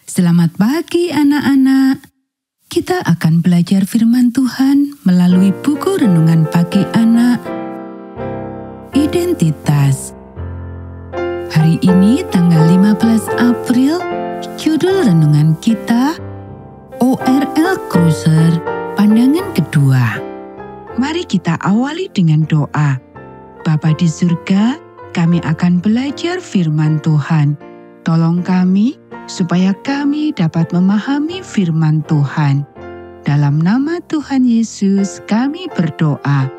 Selamat pagi anak-anak. Kita akan belajar firman Tuhan melalui buku renungan pagi anak, Identitas. Hari ini tanggal 15 April, judul renungan kita, O.R.L. Crosser, pandangan kedua. Mari kita awali dengan doa. Bapa di surga, kami akan belajar firman Tuhan. Tolong kami supaya kami dapat memahami firman Tuhan. Dalam nama Tuhan Yesus kami berdoa.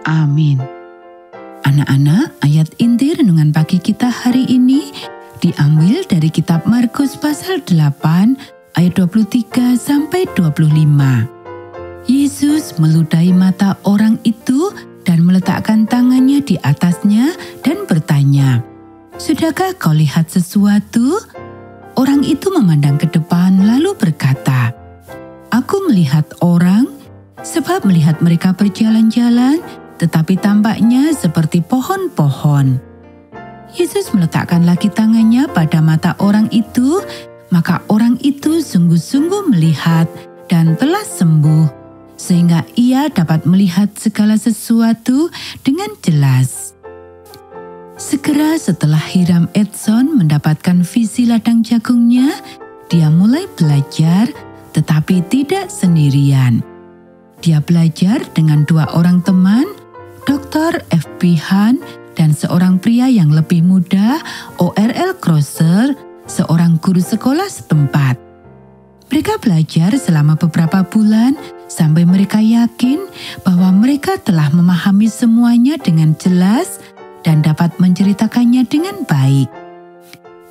Amin. Anak-anak, ayat inti renungan pagi kita hari ini diambil dari kitab Markus pasal 8 ayat 23 sampai 25. Yesus meludahi mata orang itu dan meletakkan tangannya di atasnya dan bertanya, "Sudahkah kau lihat sesuatu?" Orang itu memandang ke depan lalu berkata, "Aku melihat orang, sebab melihat mereka berjalan-jalan, tetapi tampaknya seperti pohon-pohon." Yesus meletakkan lagi tangannya pada mata orang itu, maka orang itu sungguh-sungguh melihat dan telah sembuh, sehingga ia dapat melihat segala sesuatu dengan jelas. Segera setelah Hiram Edson mendapatkan visi ladang jagungnya, dia mulai belajar tetapi tidak sendirian. Dia belajar dengan dua orang teman, Dr. F.P. Hunt dan seorang pria yang lebih muda, O.R.L. Crosser, seorang guru sekolah setempat. Mereka belajar selama beberapa bulan sampai mereka yakin bahwa mereka telah memahami semuanya dengan jelas dan dapat menceritakannya dengan baik.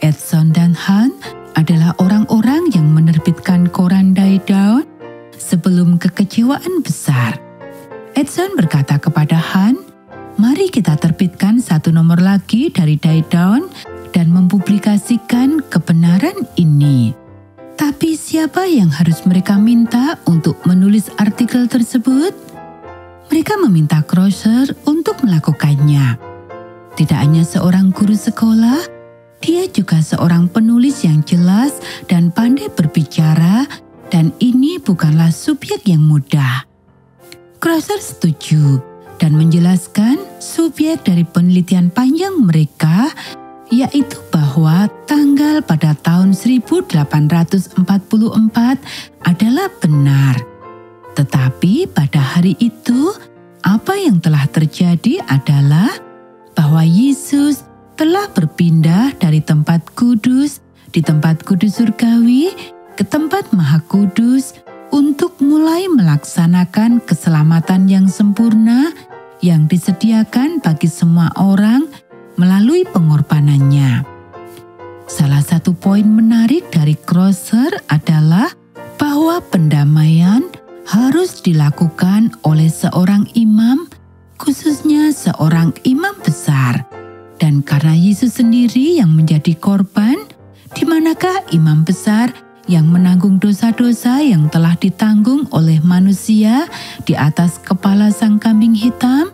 Edson dan Hunt adalah orang-orang yang menerbitkan koran Die Down sebelum kekecewaan besar. Edson berkata kepada Hunt, "Mari kita terbitkan satu nomor lagi dari Die Down dan mempublikasikan kebenaran ini." Tapi siapa yang harus mereka minta untuk menulis artikel tersebut? Mereka meminta Crosser untuk melakukannya. Tidak hanya seorang guru sekolah, dia juga seorang penulis yang jelas dan pandai berbicara, dan ini bukanlah subjek yang mudah. Crosser setuju dan menjelaskan subjek dari penelitian panjang mereka, yaitu bahwa tanggal pada tahun 1844 adalah benar. Tetapi pada hari itu, apa yang telah terjadi adalah bahwa Yesus telah berpindah dari tempat kudus di tempat kudus surgawi ke tempat maha kudus untuk mulai melaksanakan keselamatan yang sempurna yang disediakan bagi semua orang melalui pengorbanannya. Salah satu poin menarik dari Crosser adalah bahwa pendamaian harus dilakukan oleh seorang imam, khususnya seorang imam besar. Dan karena Yesus sendiri yang menjadi korban, di manakah imam besar yang menanggung dosa-dosa yang telah ditanggung oleh manusia di atas kepala sang kambing hitam?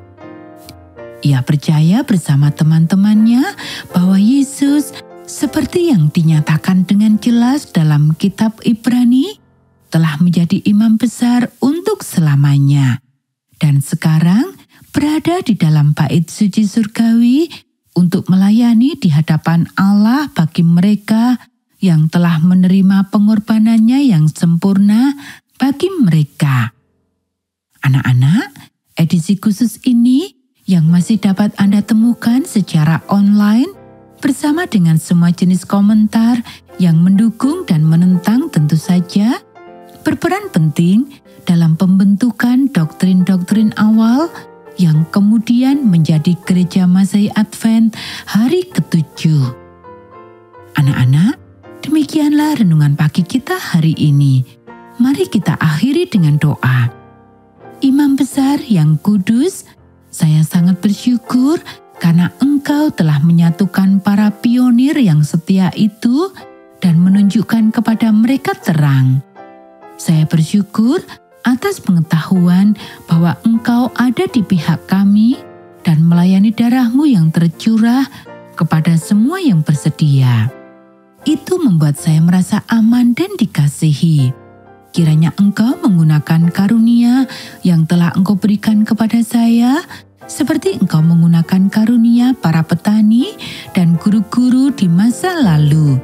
Ia percaya bersama teman-temannya bahwa Yesus, seperti yang dinyatakan dengan jelas dalam kitab Ibrani, telah menjadi imam besar untuk selamanya. Dan sekarang berada di dalam bait suci surgawi untuk melayani di hadapan Allah bagi mereka yang telah menerima pengorbanannya yang sempurna bagi mereka. Anak-anak, edisi khusus ini yang masih dapat Anda temukan secara online bersama dengan semua jenis komentar yang mendukung dan menentang tentu saja berperan penting dalam pembentukan doktrin-doktrin awal yang kemudian menjadi Gereja Masehi Advent hari ke-7. Anak-anak, demikianlah renungan pagi kita hari ini. Mari kita akhiri dengan doa. Imam besar yang kudus, saya sangat bersyukur karena Engkau telah menyatukan para pionir yang setia itu dan menunjukkan kepada mereka terang. Saya bersyukur atas pengetahuan bahwa Engkau ada di pihak kami dan melayani darah-Mu yang tercurah kepada semua yang bersedia. Itu membuat saya merasa aman dan dikasihi. Kiranya Engkau menggunakan karunia yang telah Engkau berikan kepada saya, seperti Engkau menggunakan karunia para petani dan guru-guru di masa lalu,